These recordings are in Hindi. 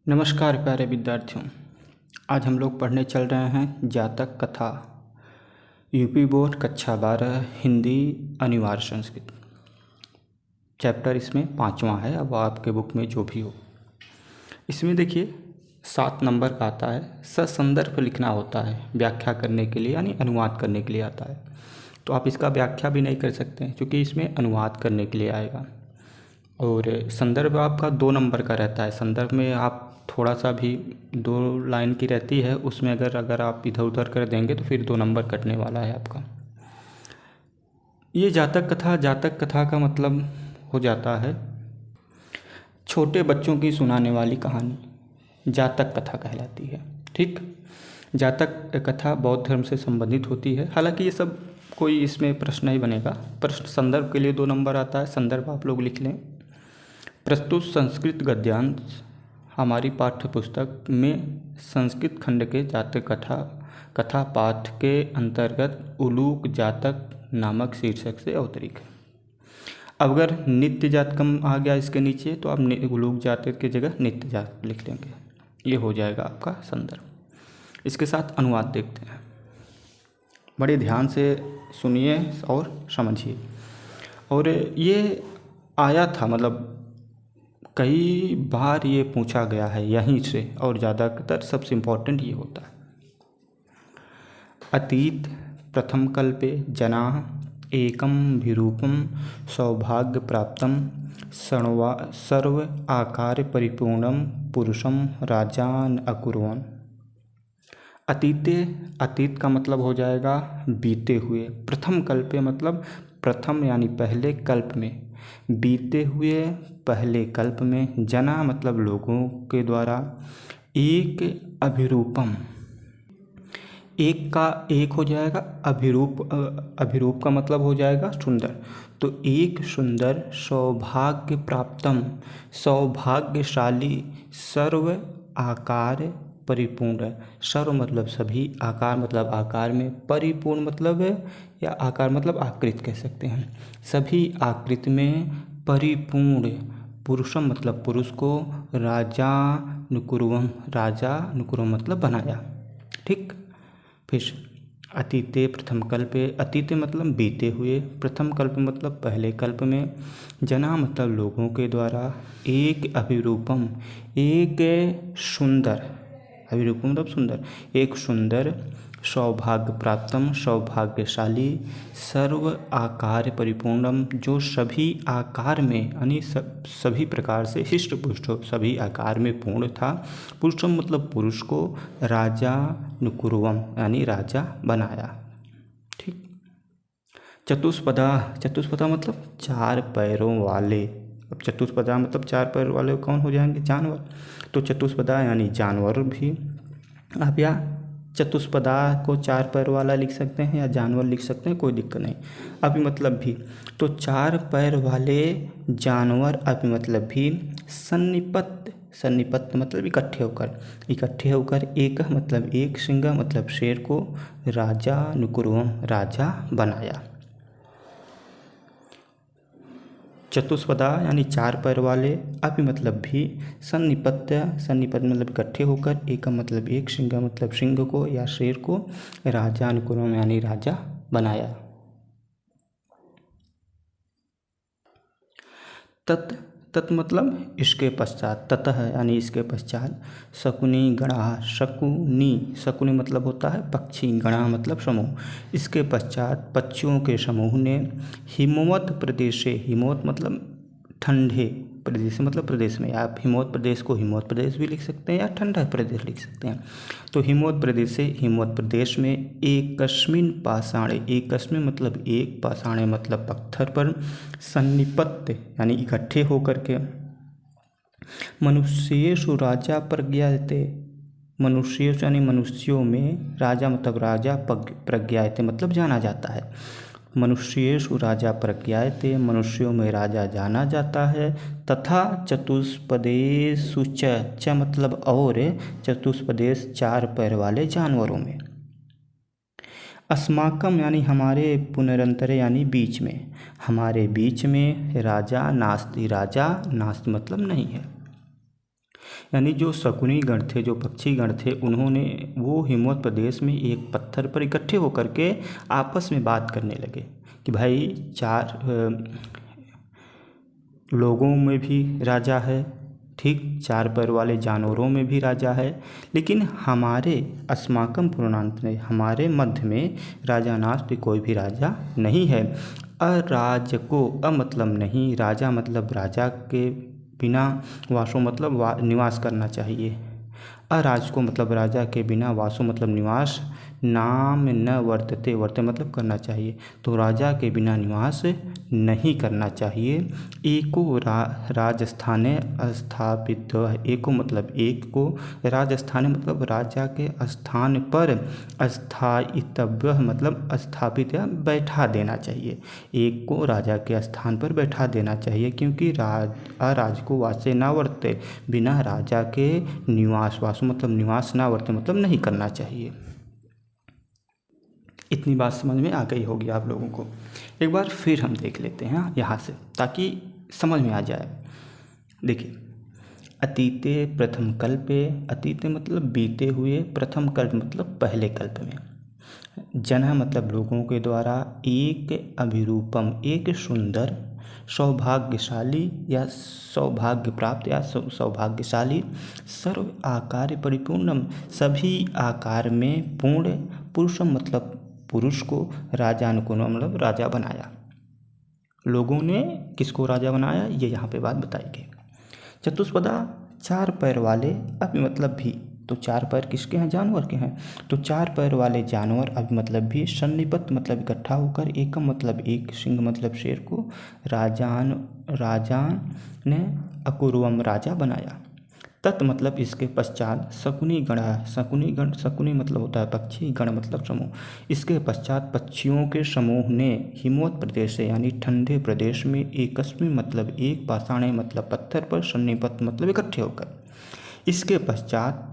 नमस्कार प्यारे विद्यार्थियों। आज हम लोग पढ़ने चल रहे हैं जातक कथा, यूपी बोर्ड कक्षा 12 हिंदी अनिवार्य संस्कृत। चैप्टर इसमें 5वां है। अब आपके बुक में जो भी हो, इसमें देखिए 7 नंबर का आता है। ससंदर्भ लिखना होता है व्याख्या करने के लिए, यानी अनुवाद करने के लिए आता है। तो आप इसका व्याख्या भी नहीं कर सकते हैं क्योंकि इसमें अनुवाद करने के लिए आएगा। और संदर्भ आपका 2 नंबर का रहता है। संदर्भ में आप थोड़ा सा भी 2 लाइन की रहती है, उसमें अगर आप इधर उधर कर देंगे तो फिर 2 नंबर कटने वाला है आपका। ये जातक कथा का मतलब हो जाता है छोटे बच्चों की सुनाने वाली कहानी, जातक कथा कहलाती है। ठीक, जातक कथा बौद्ध धर्म से संबंधित होती है। हालांकि ये सब कोई इसमें प्रश्न नहीं बनेगा। प्रश्न संदर्भ के लिए 2 नंबर आता है, संदर्भ आप लोग लिख लें। प्रस्तुत संस्कृत गद्यांश हमारी पाठ्य पुस्तक में संस्कृत खंड के जातक कथा पाठ के अंतर्गत उलूक जातक नामक शीर्षक से अवतरित है। अब अगर नित्य जातकम आ गया इसके नीचे तो आप उलूक जातक की जगह नित्य जातक लिख लेंगे। ये हो जाएगा आपका संदर्भ। इसके साथ अनुवाद देखते हैं। बड़े ध्यान से सुनिए और समझिए। और ये आया था, मतलब कई बार ये पूछा गया है यहीं से, और ज़्यादातर सबसे इम्पोर्टेंट ये होता है। अतीत प्रथम कल्पे जनाः एकम विरूपम सौभाग्य प्राप्तम सर्व आकार परिपूर्णम पुरुषम राजान अकुर्वन्। अतीत का मतलब हो जाएगा बीते हुए। प्रथम कल्पे मतलब प्रथम यानी पहले कल्प में, बीते हुए पहले कल्प में, जना मतलब लोगों के द्वारा, एक अभिरूपम, एक हो जाएगा अभिरूप का मतलब हो जाएगा सुंदर। तो एक सुंदर सौभाग्य प्राप्तम सौभाग्यशाली सर्व आकार परिपूर्ण। सर्व मतलब सभी, आकार मतलब आकार में, परिपूर्ण मतलब है या आकार मतलब आकृति कह सकते हैं, सभी आकृति में परिपूर्ण। पुरुषम मतलब पुरुष को, राजा नुकुरवम मतलब बनाया। ठीक, फिर अतीते प्रथम कल्पे, अतीते मतलब बीते हुए, प्रथम कल्प मतलब पहले कल्प में, जना मतलब लोगों के द्वारा, एक अभिरूपम एक सुंदर, अभिरूपम मतलब सुंदर, एक सुंदर, सौभाग्य प्राप्तम सौभाग्यशाली, सर्व आकार परिपूर्णम जो सभी आकार में यानी सभी प्रकार से हिष्ट पुष्ट सभी आकार में पूर्ण था। पुरुषम मतलब पुरुष को, राजा नुकुर्वम यानी राजा बनाया। ठीक, चतुष्पदा मतलब 4 पैरों वाले। अब चतुष्पदा मतलब 4 पैर वाले कौन हो जाएंगे? जानवर। तो चतुष्पदा यानी जानवर भी। आप या चतुष्पदा को 4 पैर वाला लिख सकते हैं या जानवर लिख सकते हैं, कोई दिक्कत नहीं। अभी मतलब भी, तो 4 पैर वाले जानवर अभी मतलब भी सन्निपत्त मतलब इकट्ठे होकर एक मतलब एक, सिंह मतलब शेर को, राजा नुकुर्वम राजा बनाया। चतुष्पदा यानी 4 पैर वाले, अभी मतलब भी, सन्निपत्य मतलब इकट्ठे होकर, एक मतलब एक, सिंह मतलब सिंह को या शेर को, राजा नुकुर्वम यानी राजा बनाया। तत् मतलब इसके पश्चात, ततः यानी इसके पश्चात, शकुनी गणा, शकुनी मतलब होता है पक्षी, गणा मतलब समूह, इसके पश्चात पक्षियों के समूह ने हिमवत प्रदेशे, हिमवत मतलब ठंडे प्रदेश मतलब प्रदेश में, आप हिमवत प्रदेश को हिमवत प्रदेश भी लिख सकते हैं या ठंडा प्रदेश लिख सकते हैं। तो हिमवत प्रदेश में एकस्मिन पाषाणे, एकस्मिन मतलब एक, पाषाणे मतलब पत्थर पर, सन्निपत्य यानी इकट्ठे होकर के, मनुष्येषु राजा प्रज्ञायते, मनुष्येषु यानी मनुष्यों में, राजा मतलब राजा, प्रज्ञायते मतलब जाना जाता है। मनुष्येषु राजा प्रज्ञायते मनुष्यों में राजा जाना जाता है। तथा चतुष्पदेषु च मतलब और, चतुष्पदेश 4 पैर वाले जानवरों में, अस्माकम यानी हमारे, पुनरंतरे यानी बीच में, हमारे बीच में, राजा नास्ति मतलब नहीं है, यानी जो शकुनी गण थे, जो पक्षी गण थे, उन्होंने वो हिमवत प्रदेश में एक पत्थर पर इकट्ठे होकर के आपस में बात करने लगे कि भाई 4 लोगों में भी राजा है, ठीक, 4 पैर वाले जानवरों में भी राजा है, लेकिन हमारे अस्माकं पुराणांत में, हमारे मध्य में राजा नास्ति, कोई भी राजा नहीं है। अराजको, मतलब नहीं, राजा मतलब राजा के बिना, वासो मतलब निवास करना चाहिए। अराजको मतलब राजा के बिना, वासो मतलब निवास, नाम न वर्तते, वर्ते मतलब करना चाहिए, तो राजा के बिना निवास नहीं करना चाहिए। एको राजस्थाने स्थापित, एको मतलब एक को, राजस्थाने मतलब राजा के स्थान पर, स्थायितव्य मतलब स्थापित या बैठा देना चाहिए, एक को राजा के स्थान पर बैठा देना चाहिए, क्योंकि अराज को वासे ना वर्ते, बिना राजा के निवास, वासु मतलब निवास, ना वर्ते मतलब नहीं करना चाहिए। इतनी बात समझ में आ गई होगी आप लोगों को। एक बार फिर हम देख लेते हैं यहाँ से, ताकि समझ में आ जाए। देखिए, अतीते प्रथम कल्पे, अतीते मतलब बीते हुए, प्रथम कल्प मतलब पहले कल्प में, जना मतलब लोगों के द्वारा, एक अभिरूपम एक सुंदर, सौभाग्यशाली या सौभाग्य प्राप्त या सौभाग्यशाली, सर्व आकार परिपूर्णम सभी आकार में पूर्ण, पुरुषम मतलब पुरुष को, राजानुकुल मतलब राजा बनाया। लोगों ने किसको राजा बनाया, ये यहाँ पे बात बताई गई। चतुष्पदा 4 पैर वाले, अभी मतलब भी, तो 4 पैर किसके हैं, जानवर के हैं, तो 4 पैर वाले जानवर, अभी मतलब भी, सन्निपत मतलब इकट्ठा होकर, एकम मतलब एक, सिंह मतलब शेर को, राजान ने अकुरुवम राजा बनाया। तत् मतलब इसके पश्चात, शकुनी गणा, शकुनी गण, शकुनी मतलब होता है पक्षी, गण मतलब समूह, इसके पश्चात पक्षियों के समूह ने हिमवत प्रदेश से यानी ठंडे प्रदेश में, एकस्मिन मतलब एक, पाषाणे मतलब पत्थर पर, सन्निपत मतलब इकट्ठे होकर, इसके पश्चात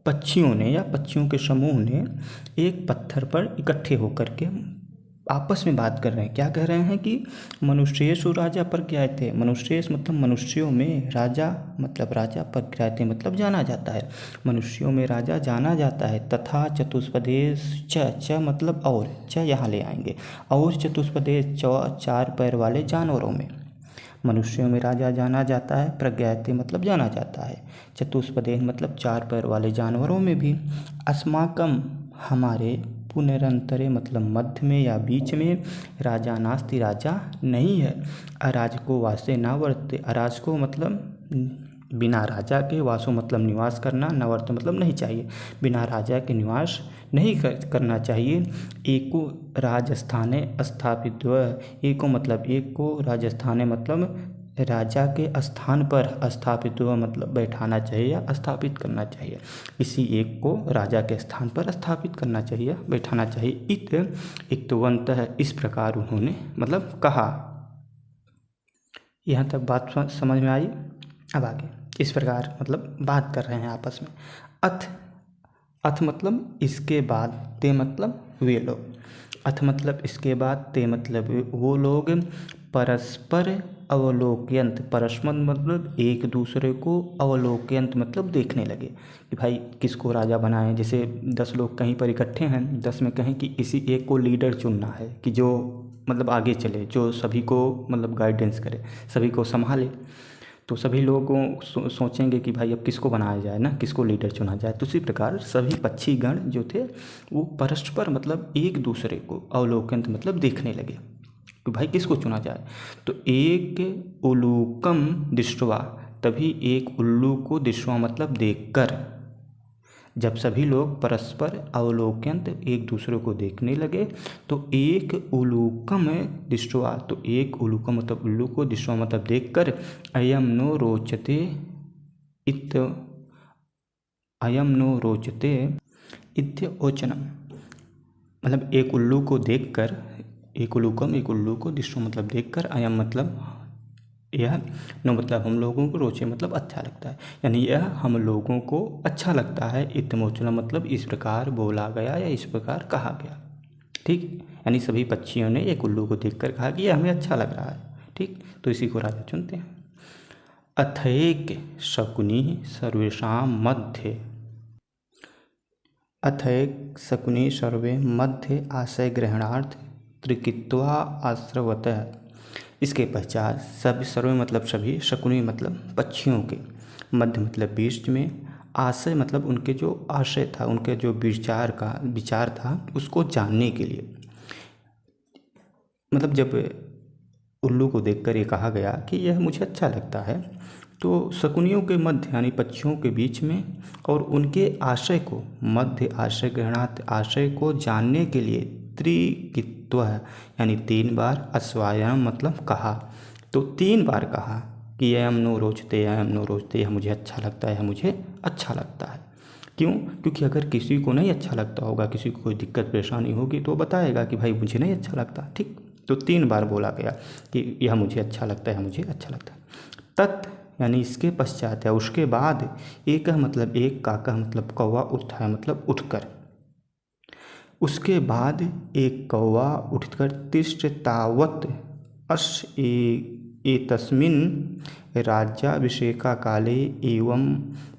पक्षियों ने या पक्षियों के समूह ने एक पत्थर पर इकट्ठे होकर के आपस में बात कर रहे हैं। क्या कह रहे हैं कि मनुष्येषु राजा पर क्या थे, मनुष्येष मतलब मनुष्यों में, राजा मतलब राजा, पर थे मतलब जाना जाता है, मनुष्यों में राजा जाना जाता है। तथा चतुष्पदेश, च मतलब और, च यहाँ ले आएंगे, और चतुष्पदेश 4 पैर वाले जानवरों में, मनुष्यों में राजा जाना जाता है, प्रज्ञाते मतलब जाना जाता है, चतुष्पदेश मतलब 4 पैर वाले जानवरों में भी, अस्माकम हमारे, पुनरंतरे मतलब मध्य में या बीच में, राजा नास्ति राजा नहीं है, अराजको वासे ना वर्ते, अराजको मतलब बिना राजा के, वासो मतलब निवास करना, न वर्ते मतलब नहीं चाहिए, बिना राजा के निवास नहीं करना चाहिए। एको राजस्थाने स्थापित, एको मतलब एक को, राजस्थाने मतलब राजा के स्थान पर, स्थापित हुआ मतलब बैठाना चाहिए या स्थापित करना चाहिए, किसी एक को राजा के स्थान पर स्थापित करना चाहिए, बैठाना चाहिए। इत्वंतः इस प्रकार उन्होंने मतलब कहा। यहाँ तक बात समझ में आई। अब आगे इस प्रकार मतलब बात कर रहे हैं आपस में। अथ मतलब इसके बाद, ते मतलब वे लोग, अथ मतलब इसके बाद, ते मतलब वो लोग, परस्पर अवलोकयंत, परस्पर मतलब एक दूसरे को, अवलोकयंत मतलब देखने लगे कि भाई किसको राजा बनाएं। जैसे 10 लोग कहीं पर इकट्ठे हैं, 10 में कहें कि इसी एक को लीडर चुनना है, कि जो मतलब आगे चले, जो सभी को मतलब गाइडेंस करे, सभी को संभाले, तो सभी लोगों सोचेंगे कि भाई अब किसको बनाया जाए ना, किसको लीडर चुना जाए। तो उसी प्रकार सभी पक्षी गण जो थे वो परस्पर मतलब एक दूसरे को, अवलोकन मतलब देखने लगे कि भाई किसको चुना जाए। तो एक उलूकम दृष्ट्वा, तभी एक उल्लू को, दृष्ट्वा मतलब देखकर, जब सभी लोग परस्पर अवलोकन एक दूसरे को देखने लगे, तो एक उलूकम दृष्ट्वा, तो एक उलूकम मतलब उल्लू को, दृष्ट्वा मतलब देखकर, अयम नो रोचते इत, अयम नो रोचते इत्योचनम, मतलब एक उल्लू को देखकर, एक उलूकम एक उल्लू को, दृष्ट्वा मतलब देखकर, अयम मतलब यह, नो मतलब हम लोगों को, रोचे मतलब अच्छा लगता है, यानी यह हम लोगों को अच्छा लगता है। इत्मोचना मतलब इस प्रकार बोला गया या इस प्रकार कहा गया, ठीक। यानी सभी पक्षियों ने एक उल्लू को देखकर कहा कि यह हमें अच्छा लग रहा है, ठीक। तो इसी को राजा चुनते हैं। अथैक शकुनी सर्वेषां मध्ये। अथैक शकुनी सर्वे मध्य आशय ग्रहणार्थ त्रिकित्वा आश्रवतः। इसके पश्चात सभी, सर्वे मतलब सभी, शकुनी मतलब पक्षियों के, मध्य मतलब बीच में, आशय मतलब उनके जो आशय था, उनके जो विचार था उसको जानने के लिए। मतलब जब उल्लू को देखकर ये कहा गया कि यह मुझे अच्छा लगता है, तो शकुनियों के मध्य यानी पक्षियों के बीच में और उनके आशय को, मध्य आशय ग्रहणार्थ आशय को जानने के लिए त्रिकित्व यानी 3 बार, अस्वायम मतलब कहा, तो 3 बार कहा कि अयम नो रोचते, अयम नो रोचते, यह मुझे अच्छा लगता है, यह मुझे अच्छा लगता है। क्यों? क्योंकि अगर किसी को नहीं अच्छा लगता होगा, किसी को कोई दिक्कत परेशानी होगी तो बताएगा कि भाई मुझे नहीं अच्छा लगता। ठीक, तो 3 बार बोला गया कि यह मुझे अच्छा लगता है, मुझे अच्छा लगता है। तत् यानी इसके पश्चात या उसके बाद, एक मतलब एक, काका मतलब कौवा, उत्थाय मतलब उठकर, उसके बाद एक कौवा उठकर तिष्ठ तावत् अश एतस्मिन् राज्याभिषेका काले एवं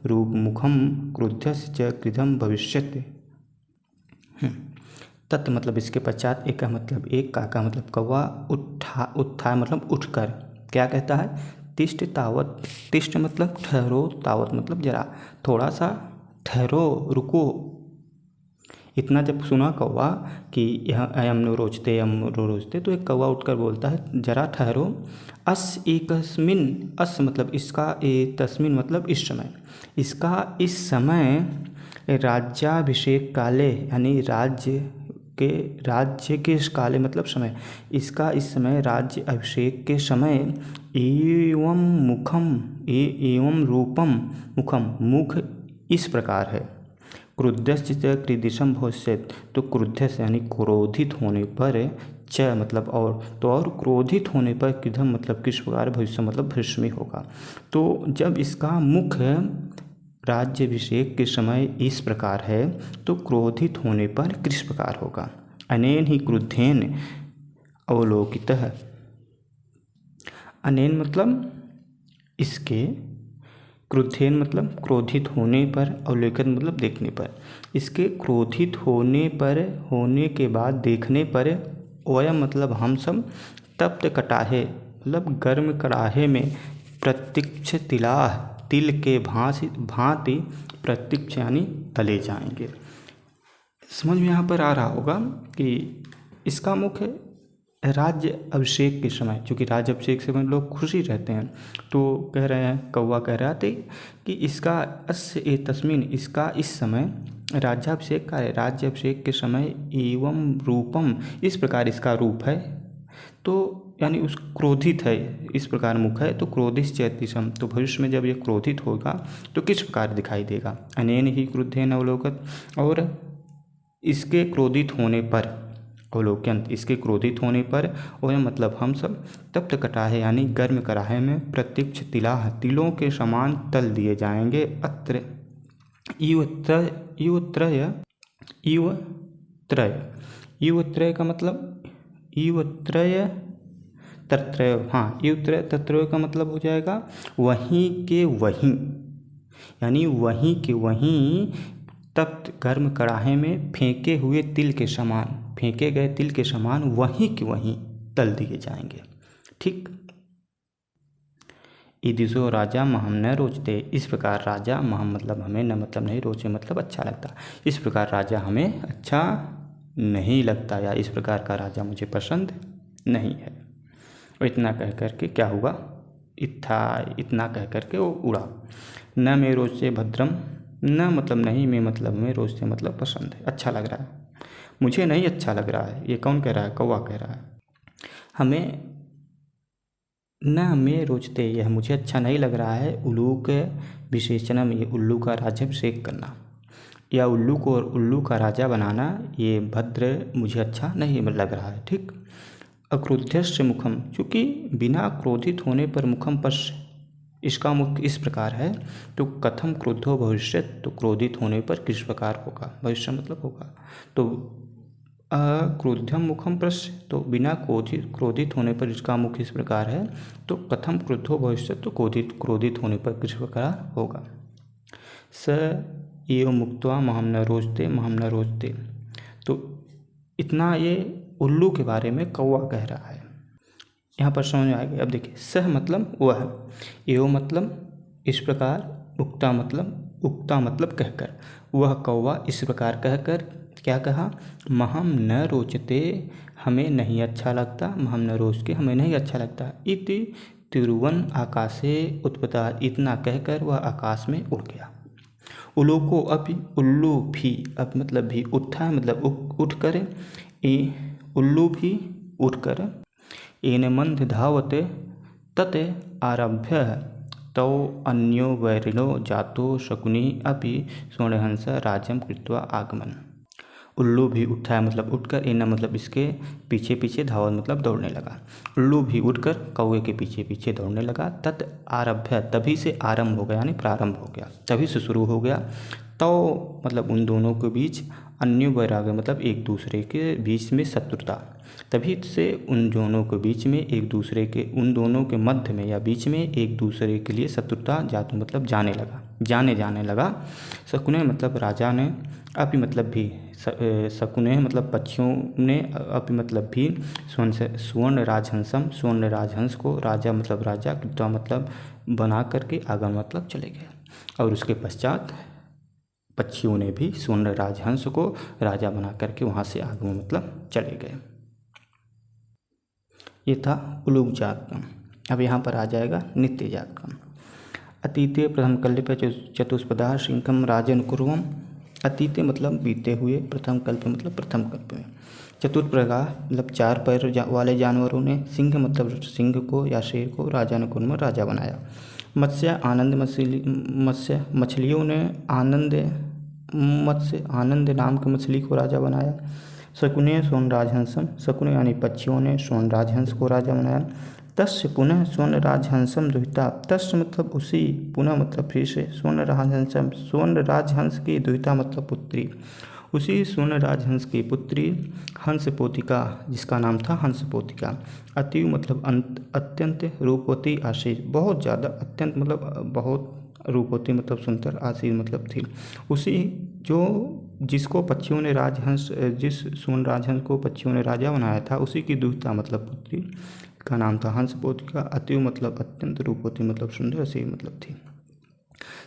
रूपमुखम क्रुद्धस्य च कृधम भविष्यति। तत् मतलब इसके पश्चात, एक मतलब एक, काका मतलब कौवा, उत्थाय मतलब उठकर क्या कहता है, तिष्ठ तावत, तिष्ठ मतलब ठहरो, तावत मतलब जरा, थोड़ा सा ठहरो, रुको। इतना जब सुना कौवा कि यह अयम नो रोचते, अयम नो रोचते, तो एक कौवा उठकर बोलता है जरा ठहरो। अस एकस्मिन, अस मतलब इसका, ए तस्मिन मतलब इस समय, इसका इस समय, राज्याभिषेक काले यानी राज्य के इस काले मतलब समय, इसका इस समय राज्य अभिषेक के समय, एवं मुखम, एवं रूपम मुखम, मुख इस प्रकार है, क्रुद्धश्च क्रीदिशम भविष्यत्, तो क्रुद्ध से यानी क्रोधित होने पर, च मतलब और, तो और क्रोधित होने पर, कृधम मतलब किस प्रकार, भविष्य मतलब भविष्य में होगा। तो जब इसका मुख राज्याभिषेक के समय इस प्रकार है, तो क्रोधित होने पर किस प्रकार होगा। अनेन ही क्रुद्धेन अवलोकितः, अनेन मतलब इसके, क्रुद्धेन मतलब क्रोधित होने पर, अवलोकन मतलब देखने पर, इसके क्रोधित होने पर, होने के बाद देखने पर, वयम मतलब हम सब, तप्त कटाहे मतलब गर्म कड़ाहे में, प्रत्यक्ष तिलाह तिल के भांति, प्रत्यक्ष यानी तले जाएंगे। समझ में यहाँ पर आ रहा होगा कि इसका मुख्य राज्य अभिषेक के समय, चूँकि राज्य अभिषेक से में लोग खुशी रहते हैं, तो कह रहे हैं, कौवा कह रहा था कि इसका अस्य ए तस्मिन, इसका इस समय राज्याभिषेक का है, राज्याभिषेक के समय, एवं रूपम इस प्रकार इसका रूप है, तो यानी उस क्रोधित है, इस प्रकार मुख है, तो क्रोधित चैतिशम, तो भविष्य में जब ये क्रोधित होगा तो किस प्रकार दिखाई देगा। अनेन ही क्रुद्धेन अवलोकत, और इसके क्रोधित होने पर, अवलोकन इसके क्रोधित होने पर, वह मतलब हम सब, तप्त कटाहे यानी गर्म कड़ाहे में, प्रत्यक्ष तिलाह तिलों के समान तल दिए जाएंगे। अत्र इवत्रय का मतलब इवत्रय तत्रय, हाँ, इवत्रय तत्रय का मतलब हो जाएगा वहीं के वहीं, यानी वहीं के वहीं, तप्त गर्म कड़ाहे में फेंके हुए तिल के समान, फेंके गए तिल के समान वहीं के वहीं तल दिए जाएंगे। ठीक, ईदिशो राजा महम न रोचते, इस प्रकार राजा, महम मतलब हमें, न मतलब नहीं, रोचे मतलब अच्छा लगता, इस प्रकार राजा हमें अच्छा नहीं लगता, या इस प्रकार का राजा मुझे पसंद नहीं है। और इतना कह करके क्या हुआ, इतना कह करके वो उड़ा। न में रोचे भद्रम, न मतलब नहीं, में मतलब में, रोचते मतलब पसंद है, अच्छा लग रहा है, मुझे नहीं अच्छा लग रहा है। ये कौन कह रहा है, कौवा कह रहा है। हमें, न हमें रोचते, यह मुझे अच्छा नहीं लग रहा है, उल्लू के विशेषणम, ये उल्लू का राज्याभिषेक करना या उल्लू को और उल्लू का राजा बनाना, ये भद्र मुझे अच्छा नहीं लग रहा है। ठीक, अक्रुद्धस्य मुखम, चूँकि बिना क्रोधित होने पर, मुखम पश्य, इसका मुख इस प्रकार है, तो कथम क्रुद्धो भविष्यत्, तो क्रोधित होने पर किस प्रकार होगा, भविष्य मतलब होगा। तो क्रोधम मुखम प्रश्य, तो बिना क्रोधित होने पर इसका मुख इस प्रकार है। तो कथम क्रुद्धो भविष्य, तो क्रोधित होने पर किस प्रकार होगा। स एव मुक्त्वा महम न रोचते, तो इतना ये उल्लू के बारे में कौवा कह रहा है। यहाँ पर समझ में आ गया। अब देखिए, सह मतलब वह, एव मतलब इस प्रकार, उक्ता मतलब कहकर, वह कौवा इस प्रकार कहकर क्या कहा, महम न रोचते, हमें नहीं अच्छा लगता, महम न रोचते, हमें नहीं अच्छा लगता, इति तिरुवन आकाशे उत्पता, इतना कहकर वह आकाश में उड़ गया। उल्लू अपि, उल्लू भी, अब मतलब भी, उत्था मतलब उठ कर, उल्लू भी उठकर, येन मंद धावते तत् आरभ्य तौ अन्यो वैरिणो जातो शकुनी अपि स्वर्णहंस राज्यम कृत्वा आगमन। उल्लू भी उठा है मतलब उठकर, एना मतलब इसके पीछे पीछे धावत मतलब दौड़ने लगा। उल्लू भी उठकर कौवे के पीछे पीछे दौड़ने लगा। तत् आरभ्य, तभी से आरंभ हो गया, यानी प्रारंभ हो गया, तभी से शुरू हो गया। तो मतलब उन दोनों के बीच, अन्य वैराग्य मतलब एक दूसरे के बीच में शत्रुता, तभी से उन दोनों के बीच में एक दूसरे के, उन दोनों के मध्य में या बीच में एक दूसरे के लिए शत्रुता जातु मतलब जाने लगा। शकुने मतलब राजा ने, अपि मतलब भी, शकुने मतलब पक्षियों ने, अपि मतलब भी, स्वर्ण राजहंसम, स्वर्ण राजहंस को, राजा मतलब राजा, कृत्वा मतलब बना करके, आगमन मतलब चले गए। और उसके पश्चात पक्षियों ने भी स्वर्ण राजहंस को राजा बना करके वहाँ से आगमन मतलब चले गए। ये था उलूक जातकम। अब यहाँ पर आ जाएगा नित्य जातकम। अतीते प्रथम कल्प चतुष्पदा सिंहम राजन कुर्वम, अतीते मतलब बीते हुए, प्रथम कल्प मतलब प्रथम कल्प में, चतुर्प्रगा मतलब चार पैर वाले जानवरों ने, सिंह मतलब सिंह को या शेर को, राजा ने कुर्म राजा बनाया। मत्स्य मछलियों ने आनंद नाम की मछली को राजा बनाया। शकुने स्वर्ण राजहंसम, शकुने यानी पक्षियों ने स्वर्ण राजहंस को राजा बनाया। तस्य पुनः स्वर्ण राजहंसम दुहिता, तस्य मतलब उसी, पुनः मतलब फिर से, स्वर्ण राजहंसम, स्वर्ण राजहंस की, दुहिता मतलब पुत्री, उसी स्वर्ण राजहंस की पुत्री हंस पोतिका, जिसका नाम था हंस पोतिका। अति मतलब अत्यंत, रूपवती आशीष, बहुत ज़्यादा, अत्यंत मतलब बहुत, रूपवती मतलब सुंदर, आशीष मतलब थी। उसी जिसको पक्षियों ने राजहंस, जिस स्वर्ण राजहंस को पक्षियों ने राजा बनाया था, उसी की दुहिता मतलब पुत्री का नाम था हंस पोतिका। अति मतलब अत्यंत, रूपवती मतलब सुंदर, आशीष मतलब थी।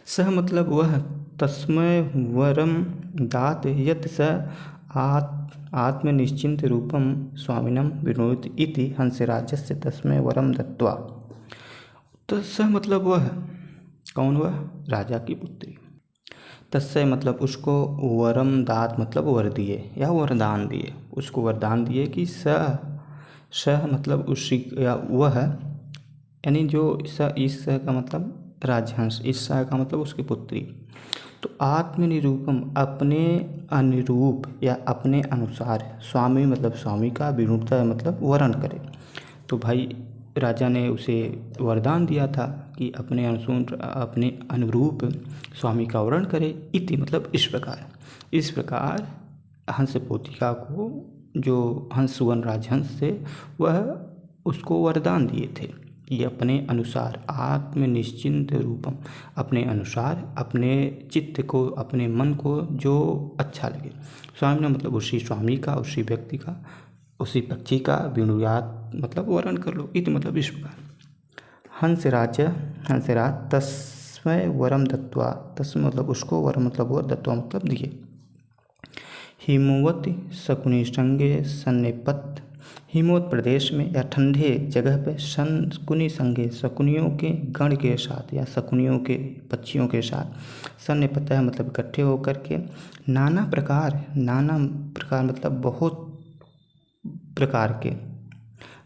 सह मतलब वह, तस्मै वरम दात यत् स आत्मनिश्चिंत रूपम स्वामिनम विनोद इति हंसराजस्य तस्मै वरम दत्वा। तो सह मतलब वह, कौन वह, राजा की पुत्री। तस्य मतलब उसको, वरम दात मतलब वर दिए या वरदान दिए, उसको वरदान दिए कि सह मतलब उसी या वह, यानी जो इस का मतलब राजहंस, इस का मतलब उसकी पुत्री। तो आत्मनिरूपम अपने अनुरूप या अपने अनुसार, स्वामी मतलब स्वामी का, विनूता मतलब वर्ण करे। तो भाई राजा ने उसे वरदान दिया था कि अपने अनुरूप स्वामी का वर्ण करे। इति मतलब इस प्रकार हंस पोतिका को, जो हंस सुवर्ण राजहंस थे, वह उसको वरदान दिए थे कि अपने अनुसार, आत्मनिश्चिंत रूपम, अपने अनुसार, अपने चित्त को, अपने मन को जो अच्छा लगे, स्वामी ने मतलब उसी स्वामी का, उसी व्यक्ति का, उसी पक्षी का विनुयात मतलब वर्ण कर लो। इत मतलब इस प्रकार। हंसराज तस्मै वरम दत्वा, तस्मै मतलब उसको, वरम मतलब वर, दत्वा मतलब दिए। हिमवत शकुनी संगे सन्निपत, हिमवत प्रदेश में या ठंडे जगह पर, शकुनी संगे शकुनियों के गण के साथ या शकुनियों के पक्षियों के साथ, सन्निपत है मतलब इकट्ठे होकर के, नाना प्रकार मतलब बहुत प्रकार के,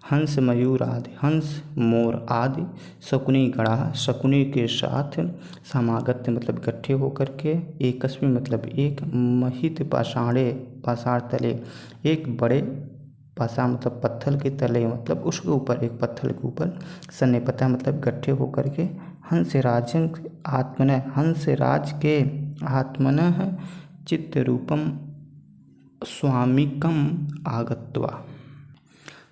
हंस मयूर आदि, हंस मोर आदि, शकुनी गणा शकुनी के साथ, समागत मतलब इकट्ठे होकर के, एकस्मिन मतलब एक, महित पाषाण तले, एक बड़े पाषाण मतलब पत्थर के तले, मतलब उसके ऊपर, एक पत्थर के ऊपर, सन्निपता मतलब इकट्ठे होकर के, हंसराज के आत्मनः चित्त रूपम स्वामिकम आगत्वा।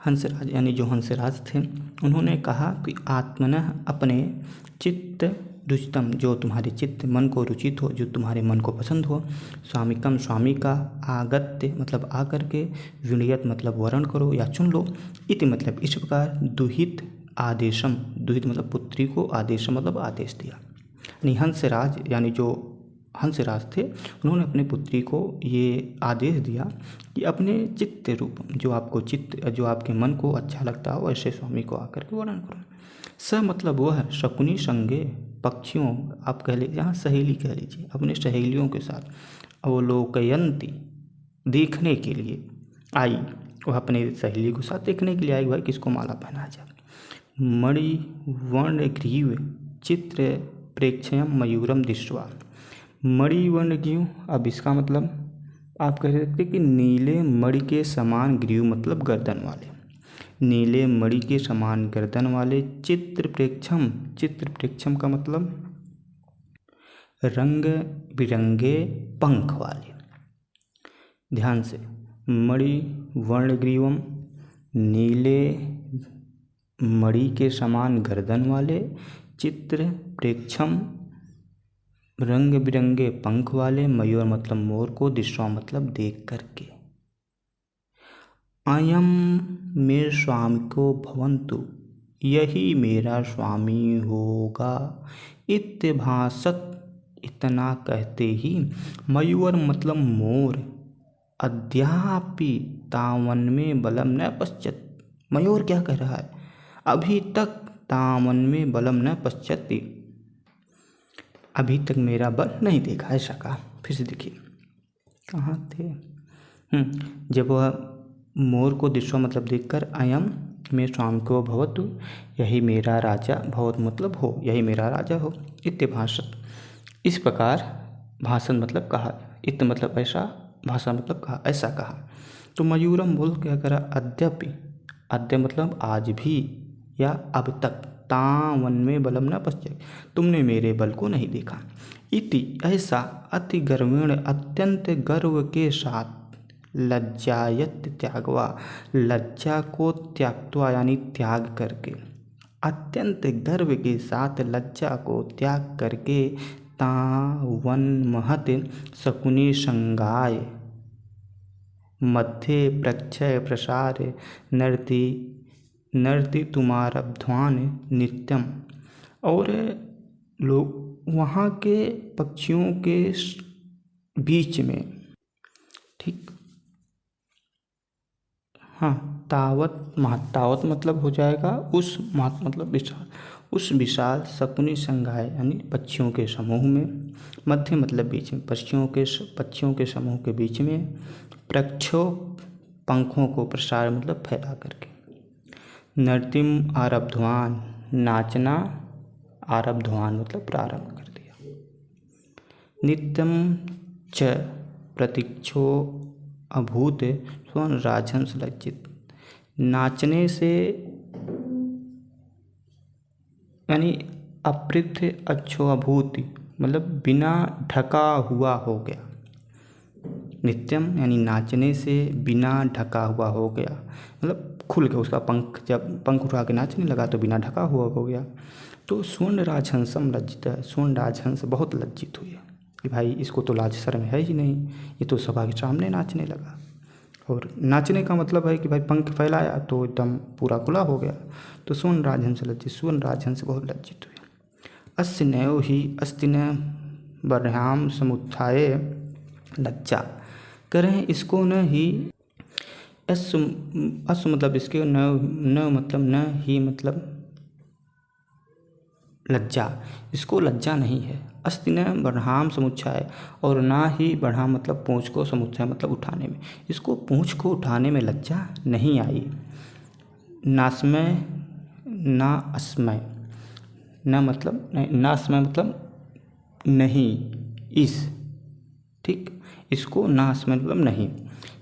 हंसराज यानी जो हंसराज थे उन्होंने कहा कि आत्मनः अपने चित्त रुचितम, जो तुम्हारे चित्त मन को रुचित हो, जो तुम्हारे मन को पसंद हो, स्वामिकम स्वामी का, आगत्य मतलब आकर के, विनयत मतलब वर्ण करो या चुन लो, इति मतलब इस प्रकार, दुहित आदेशम, दुहित मतलब पुत्री को, आदेशम मतलब आदेश दिया। यानी हंसराज यानी जो हंसराज थे उन्होंने अपने पुत्री को ये आदेश दिया कि अपने चित्त रूप, जो आपको चित्त, जो आपके मन को अच्छा लगता हो वैसे स्वामी को आकर के वर्णन करो। स मतलब वह शकुनी संगे, पक्षियों, आप कह लीजिए, यहाँ सहेली कह लीजिए, अपने सहेलियों के साथ, अवलोकयंती देखने के लिए आई, वह अपने सहेली के साथ देखने के लिए आई भाई किसको माला पहनाया जाए। मणिवर्णग्रीव चित्र प्रेक्षयम मयूरम दृष्ट्वा। मणिवर्णग्रीव, अब इसका मतलब आप कह सकते कि नीले मणि के समान ग्रीव मतलब गर्दन वाले, नीले मणि के समान गर्दन वाले, चित्र प्रेक्षम, चित्र प्रेक्षम का मतलब रंग बिरंगे पंख वाले। ध्यान से, मणिवर्णग्रीवम, नीले मणि के समान गर्दन वाले, चित्र प्रेक्षम रंग बिरंगे पंख वाले, मयूर मतलब मोर को, दृष्टवा मतलब देख करके। अयम मेरे स्वामी को भवन्तु, यही मेरा स्वामी होगा, इत्यभासत, इतना कहते ही, मयूर मतलब मोर, अद्यापि तावन में बलम न पश्यति, मयूर क्या कह रहा है, अभी तक तावन में बलम न पश्यति, अभी तक मेरा बल नहीं देखा, ऐसा कहा। फिर से देखिए कहाँ थे, जब वह मोर को दृश्य मतलब देखकर, अयम मेरे स्वामी को भवतु, यही मेरा राजा, भवत मतलब हो, यही मेरा राजा हो, इत्यभाषत, इस प्रकार, भाषण मतलब कहा, इत मतलब ऐसा, भाषा मतलब कहा, ऐसा कहा। तो मयूरम बोल क्या करा, अद्यपि, अद्य मतलब आज भी या अब तक, तावन में बलम न पश्यति, तुमने मेरे बल को नहीं देखा, इति ऐसा, अति गर्वेण अत्यंत गर्व के साथ, लज्जायत त्यागवा, लज्जा को त्यागत्वा यानी त्याग करके, अत्यंत गर्व के साथ लज्जा को त्याग करके, तावन महत शकुनी संगाय, मध्य प्रक्षय प्रसार नर्ति, नर्ति तुम्हारब्ध्वान नित्यम, और लोग वहाँ के पक्षियों के बीच में, ठीक, हाँ, तावत महत्तावत मतलब हो जाएगा उस, महत मतलब विशाल, उस विशाल शकुनी संगाय यानी पक्षियों के समूह में, मध्य मतलब बीच में, पक्षियों के समूह के बीच में, प्रक्षो पंखों को, प्रसार मतलब फैला करके, नर्तिम आरब्धवान नाचना, आरब्धवान मतलब प्रारंभ कर दिया, नित्यम च प्रतीक्षो अभूत स्वर्ण राजहंस लज्जित, नाचने से यानी अपृथ अच्छो अभूत मतलब बिना ढका हुआ हो गया, नित्यम यानी नाचने से बिना ढका हुआ हो गया, मतलब खुल गया उसका पंख, जब पंख उठा के नाचने लगा तो बिना ढका हुआ हो गया। तो स्वर्ण राजहंसम लज्जित है, स्वर्ण राजहंस बहुत लज्जित हुई कि भाई इसको तो लाज शर्म है ही नहीं, ये तो सभा के सामने नाचने लगा। और नाचने का मतलब है कि भाई पंख फैलाया तो एकदम पूरा खुला हो गया। तो स्वर्ण राजहंस लज्जित, स्वर्ण राजहंस बहुत लज्जित हुए। अस्य नयो ही अस्ति न बर्ह्याम समुत्थाय लज्जा, करें इसको न ही, अस मतलब इसके न मतलब न ही मतलब लज्जा, इसको लज्जा नहीं है। अस्ति न बढ़ाम समुच्चय, और ना ही बढ़ाम मतलब पूँछ को, समुच्चय मतलब उठाने में, इसको पूँछ को उठाने में लज्जा नहीं आई। नास्मय ना अस्मय, न मतलब नास्मय मतलब नहीं, इस, ठीक, इसको नास्मय मतलब नहीं।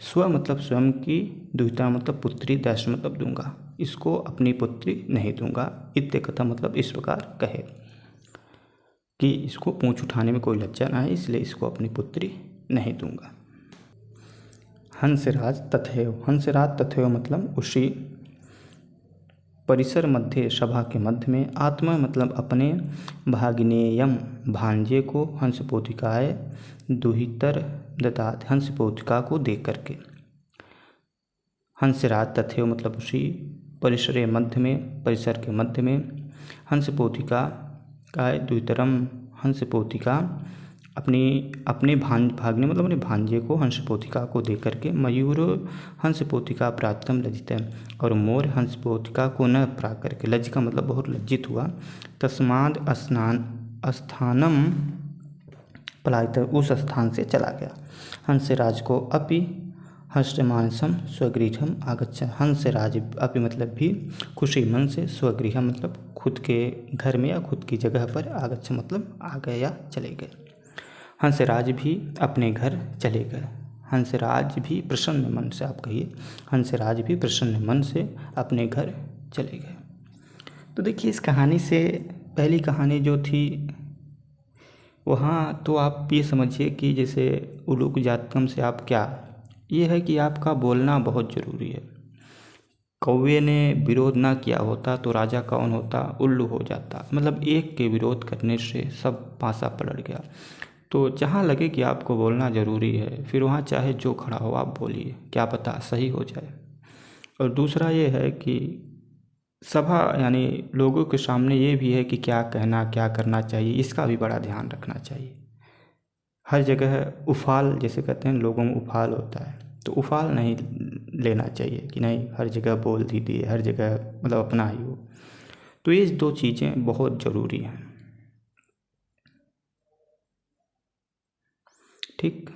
स्व मतलब स्वयं की, द्विता मतलब पुत्री, दश मतलब दूंगा, इसको अपनी पुत्री नहीं दूंगा। इत्य कथा मतलब इस प्रकार कहे कि इसको पूँछ उठाने में कोई लज्जा ना है, इसलिए इसको अपनी पुत्री नहीं दूंगा। हंसराज तथैव। हंसराज तथैव मतलब उसी परिसर मध्य, सभा के मध्य में, आत्मा मतलब अपने, भागिनेयम भांजे को, हंसपोथिकाय दुहितर ददात हंसपोथिका को दे करके। हंसराज तथैव मतलब उसी परिसर मध्य में, परिसर के मध्य में, हंसपोथिका का दुहितरम हंसपोथिका अपने भाग्ने मतलब अपने भांजे को, हंसपोथिका को दे करके, मयूर हंसपोथिका प्राप्तम लज्जितम, और मोर हंसपोथिका को न प्राप्त करके, लज्जिका मतलब बहुत लज्जित हुआ, तस्माद स्थानम पलायित, उस स्थान से चला गया। हंसराज को अपि हर्षमानसम स्वगृहम आगच्छ। हंसराज अपि मतलब भी खुशी मन से, स्वगृह मतलब खुद के घर में या खुद की जगह पर, आगच्छ मतलब आ गए या चले गए। हंसराज भी अपने घर चले गए। हंसराज भी प्रसन्न मन से, आप कहिए हंसराज भी प्रसन्न मन से अपने घर चले गए। तो देखिए इस कहानी से, पहली कहानी जो थी वहाँ तो आप ये समझिए कि जैसे उलूक जातकम से आप क्या, ये है कि आपका बोलना बहुत ज़रूरी है। कौवे ने विरोध ना किया होता तो राजा कौन होता, उल्लू हो जाता। मतलब एक के विरोध करने से सब पासा पलट गया। तो जहाँ लगे कि आपको बोलना ज़रूरी है, फिर वहाँ चाहे जो खड़ा हो आप बोलिए, क्या पता सही हो जाए। और दूसरा ये है कि सभा यानी लोगों के सामने ये भी है कि क्या कहना, क्या करना चाहिए, इसका भी बड़ा ध्यान रखना चाहिए। हर जगह उफाल, जैसे कहते हैं लोगों में उफाल होता है, तो उफाल नहीं लेना चाहिए कि नहीं हर जगह बोल दीजिए, हर जगह मतलब अपना ही हो। तो ये दो चीज़ें बहुत ज़रूरी हैं। ठीक।